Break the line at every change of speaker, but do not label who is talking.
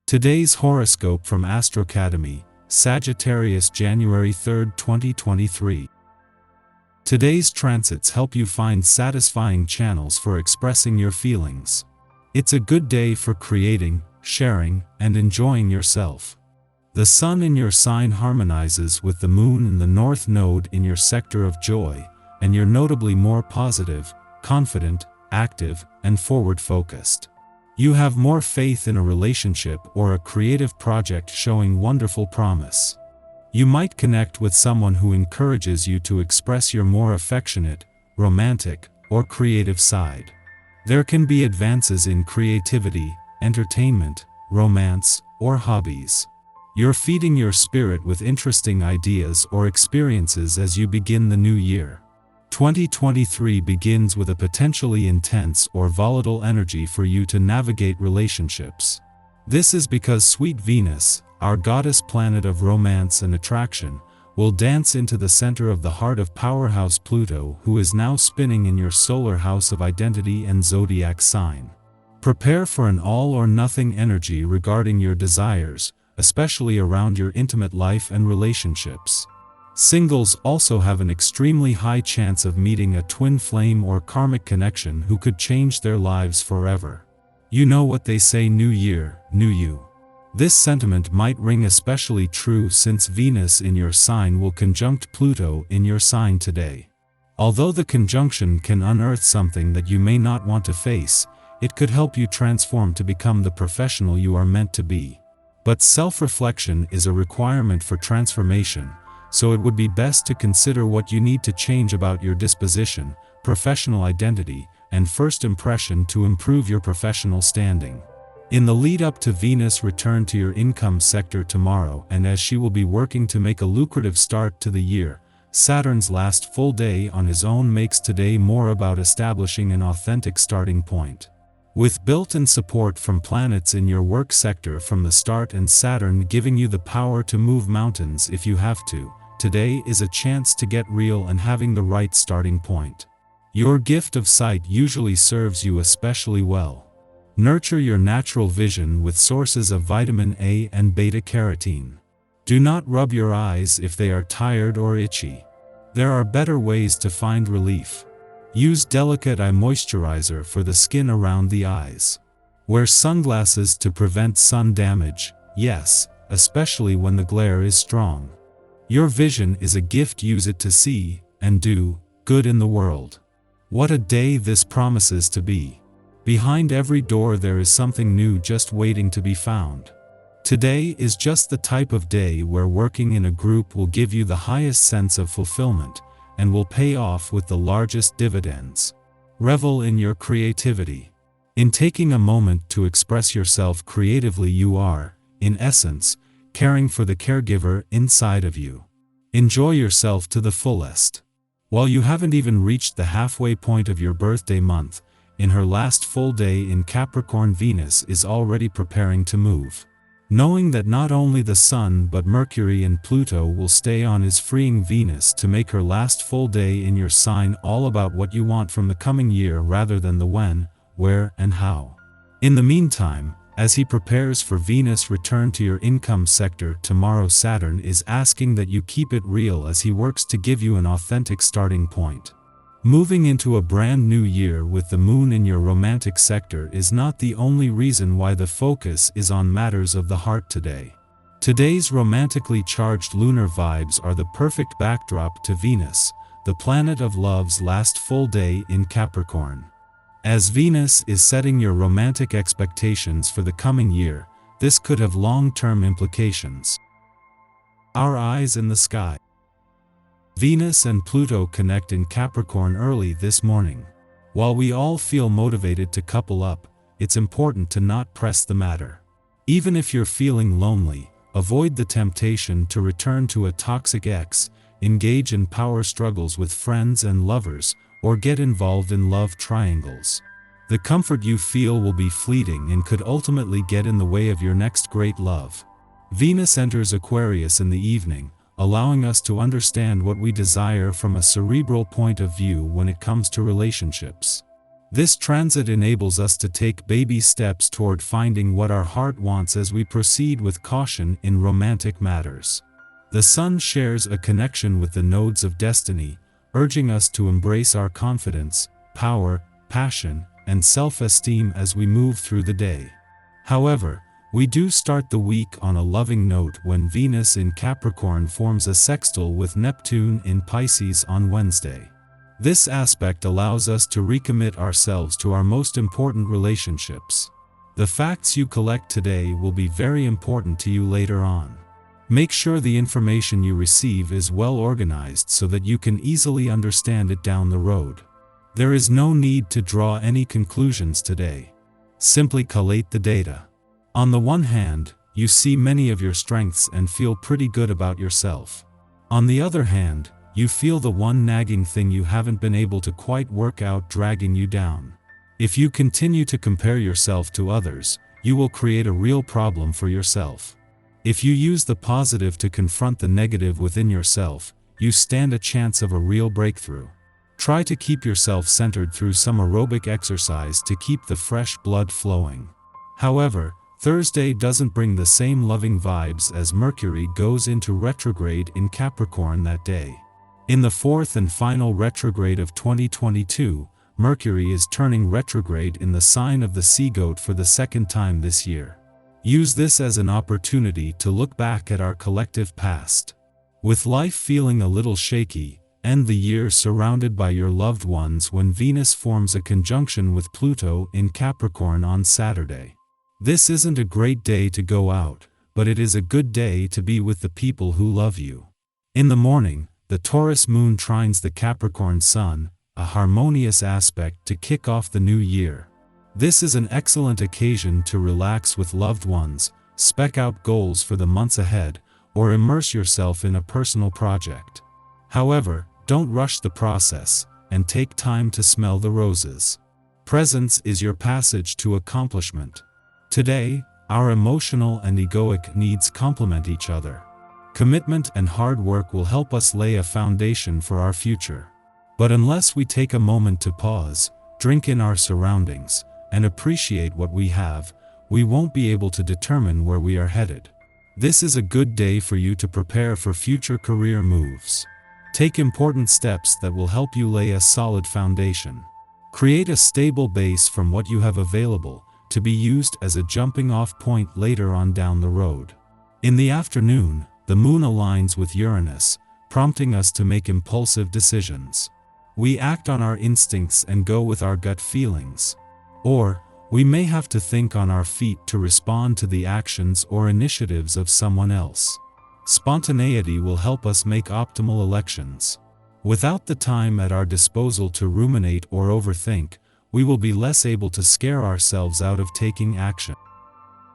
Today's horoscope from Astrocademy, Sagittarius January 3, 2023. Today's transits help you find satisfying channels for expressing your feelings. It's a good day for creating, sharing, and enjoying yourself. The sun in your sign harmonizes with the moon in the north node in your sector of joy, and you're notably more positive, confident, active, and forward-focused. You have more faith in a relationship or a creative project showing wonderful promise. You might connect with someone who encourages you to express your more affectionate, romantic, or creative side. There can be advances in creativity, entertainment, romance, or hobbies. You're feeding your spirit with interesting ideas or experiences as you begin the new year. 2023 begins with a potentially intense or volatile energy for you to navigate relationships. This is because sweet Venus, our goddess planet of romance and attraction, will dance into the center of the heart of powerhouse Pluto, who is now spinning in your solar house of identity and zodiac sign. Prepare for an all-or-nothing energy regarding your desires, especially around your intimate life and relationships. Singles also have an extremely high chance of meeting a twin flame or karmic connection who could change their lives forever. You know what they say, new year, new you. This sentiment might ring especially true since Venus in your sign will conjunct Pluto in your sign today. Although the conjunction can unearth something that you may not want to face, it could help you transform to become the professional you are meant to be. But self-reflection is a requirement for transformation, so it would be best to consider what you need to change about your disposition, professional identity, and first impression to improve your professional standing. In the lead-up to Venus' return to your income sector tomorrow, and as she will be working to make a lucrative start to the year, Saturn's last full day on his own makes today more about establishing an authentic starting point. With built-in support from planets in your work sector from the start and Saturn giving you the power to move mountains if you have to, today is a chance to get real and having the right starting point. Your gift of sight usually serves you especially well. Nurture your natural vision with sources of vitamin A and beta-carotene. Do not rub your eyes if they are tired or itchy. There are better ways to find relief. Use delicate eye moisturizer for the skin around the eyes. Wear sunglasses to prevent sun damage, yes, especially when the glare is strong. Your vision is a gift, use it to see and do good in the world. What a day this promises to be. Behind every door there is something new just waiting to be found. Today is just the type of day where working in a group will give you the highest sense of fulfillment and will pay off with the largest dividends. Revel in your creativity. In taking a moment to express yourself creatively, you are, in essence, caring for the caregiver inside of you. Enjoy yourself to the fullest. While you haven't even reached the halfway point of your birthday month, in her last full day in Capricorn, Venus is already preparing to move. Knowing that not only the Sun but Mercury and Pluto will stay on is freeing Venus to make her last full day in your sign all about what you want from the coming year rather than the when, where, and how. In the meantime, as he prepares for Venus' return to your income sector tomorrow, Saturn is asking that you keep it real as he works to give you an authentic starting point. Moving into a brand new year with the moon in your romantic sector is not the only reason why the focus is on matters of the heart today. Today's romantically charged lunar vibes are the perfect backdrop to Venus, the planet of love's last full day in Capricorn. As Venus is setting your romantic expectations for the coming year, this could have long-term implications. Our eyes in the sky. Venus and Pluto connect in Capricorn early this morning. While we all feel motivated to couple up, it's important to not press the matter. Even if you're feeling lonely, avoid the temptation to return to a toxic ex, engage in power struggles with friends and lovers, or get involved in love triangles. The comfort you feel will be fleeting and could ultimately get in the way of your next great love. Venus enters Aquarius in the evening, allowing us to understand what we desire from a cerebral point of view when it comes to relationships. This transit enables us to take baby steps toward finding what our heart wants as we proceed with caution in romantic matters. The Sun shares a connection with the nodes of destiny, urging us to embrace our confidence, power, passion, and self-esteem as we move through the day. However, we do start the week on a loving note when Venus in Capricorn forms a sextile with Neptune in Pisces on Wednesday. This aspect allows us to recommit ourselves to our most important relationships. The facts you collect today will be very important to you later on. Make sure the information you receive is well organized so that you can easily understand it down the road. There is no need to draw any conclusions today. Simply collate the data. On the one hand, you see many of your strengths and feel pretty good about yourself. On the other hand, you feel the one nagging thing you haven't been able to quite work out dragging you down. If you continue to compare yourself to others, you will create a real problem for yourself. If you use the positive to confront the negative within yourself, you stand a chance of a real breakthrough. Try to keep yourself centered through some aerobic exercise to keep the fresh blood flowing. However, Thursday doesn't bring the same loving vibes as Mercury goes into retrograde in Capricorn that day. In the fourth and final retrograde of 2022, Mercury is turning retrograde in the sign of the Sea Goat for the second time this year. Use this as an opportunity to look back at our collective past. With life feeling a little shaky, end the year surrounded by your loved ones when Venus forms a conjunction with Pluto in Capricorn on Saturday. This isn't a great day to go out, but it is a good day to be with the people who love you. In the morning, the Taurus moon trines the Capricorn sun, a harmonious aspect to kick off the new year. This is an excellent occasion to relax with loved ones, spec out goals for the months ahead, or immerse yourself in a personal project. However, don't rush the process, and take time to smell the roses. Presence is your passage to accomplishment. Today, our emotional and egoic needs complement each other. Commitment and hard work will help us lay a foundation for our future. But unless we take a moment to pause, drink in our surroundings, and appreciate what we have, we won't be able to determine where we are headed. This is a good day for you to prepare for future career moves. Take important steps that will help you lay a solid foundation. Create a stable base from what you have available, to be used as a jumping-off point later on down the road. In the afternoon, the moon aligns with Uranus, prompting us to make impulsive decisions. We act on our instincts and go with our gut feelings. Or, we may have to think on our feet to respond to the actions or initiatives of someone else. Spontaneity will help us make optimal elections. Without the time at our disposal to ruminate or overthink, we will be less able to scare ourselves out of taking action.